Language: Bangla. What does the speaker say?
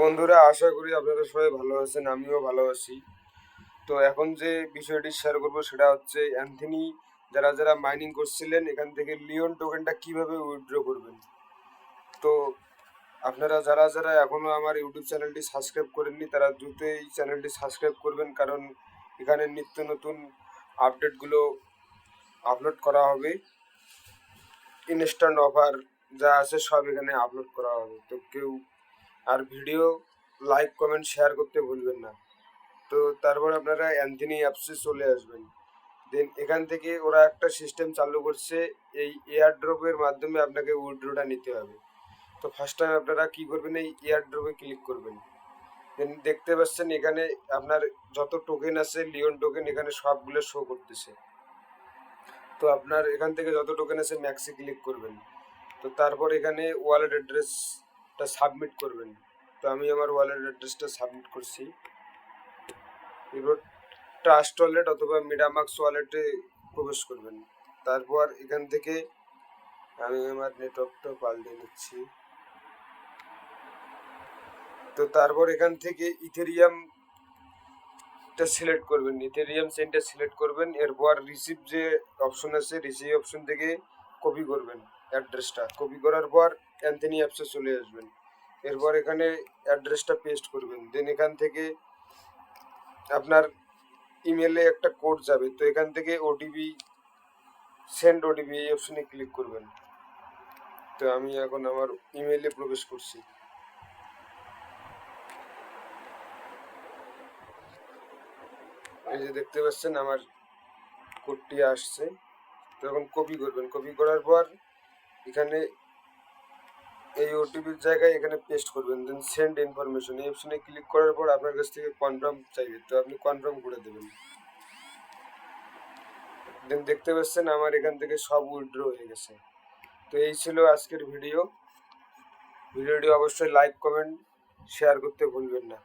বন্ধুরা, আশা করি আপনারা সবাই ভালো আছেন, আমিও ভালো আছি। তো এখন যে বিষয়টি শেয়ার করব সেটা হচ্ছে অ্যান্থনি যারা যারা মাইনিং করছিলেন এখান থেকে লিওন টোকেনটা কিভাবে উইথড্র করবেন। তো আপনারা যারা যারা এখনো আমার ইউটিউব চ্যানেলটি সাবস্ক্রাইব করেননি তারা দ্রুত এই চ্যানেলটি সাবস্ক্রাইব করবেন, কারণ এখানে নিত্য নতুন আপডেটগুলো আপলোড করা হবে। ইনস্ট্যান্ট অফার যা আছে সব এখানে আপলোড করা হবে। তো কেউ আর ভিডিও লাইক কমেন্ট শেয়ার করতে ভুলবেন না। তো তারপর আপনারা অ্যান্থনি অ্যাপসে চলে আসবেন। দেন এখান থেকে ওরা একটা সিস্টেম চালু করছে, এই এয়ার ড্রপের মাধ্যমে আপনাকে উইথড্রটা নিতে হবে। তো ফার্স্ট টাইম আপনারা কী করবেন, এই এয়ার ড্রপে ক্লিক করবেন। দেন দেখতে পাচ্ছেন এখানে আপনার যত টোকেন আছে লিওন টোকেন এখানে সবগুলো শো করতেছে। তো আপনার এখান থেকে যত টোকেন আছে ম্যাক্সে ক্লিক করবেন। তো তারপর এখানে ওয়ালেট অ্যাড্রেসটা সাবমিট করবেন। তো আমি আমার ওয়ালেট অ্যাড্রেসটা সাবমিট করছি। এবার ট্রাস্ট ওয়ালেট অথবা মিডামাক্স ওয়ালেটে প্রবেশ করবেন। তারপর এখান থেকে আমি আমার নেটওয়ার্কটা পাল্টে নিচ্ছি। তো তারপর এখান থেকে ইথেরিয়ামটা সিলেক্ট করবেন, ইথেরিয়াম চেইনটা সিলেক্ট করবেন। এরপর রিসিভ যে অপশন আছে রিসিভ অপশন থেকে কপি করবেন অ্যাড্রেসটা। কপি করার পর অ্যান্থনি অ্যাপসে চলে আসবেন। এরপর এখানে অ্যাড্রেসটা পেস্ট করবেন। দেন এখান থেকে আপনার ইমেলে একটা কোড যাবে। তো এখান থেকে ওটিপি সেন্ড ওটিপি এই অপশনে ক্লিক করবেন। তো আমি এখন আমার ইমেইলে প্রবেশ করছি। এই যে দেখতে পাচ্ছেন আমার কোডটি আসছে। তো এখন কপি করবেন। কপি করার পর এখানে এই ওটিপির জায়গায় এখানে পেস্ট করবেন। দেন সেন্ড ইনফরমেশন এই অপশনে ক্লিক করার পর আপনার কাছ থেকে কনফার্ম চাইবে, তো আপনি কনফার্ম করে দেবেন। দেন দেখতে পাচ্ছেন আমার এখান থেকে সব উইথড্র হয়ে গেছে। তো এই ছিল আজকের ভিডিওটি অবশ্যই লাইক কমেন্ট শেয়ার করতে ভুলবেন না।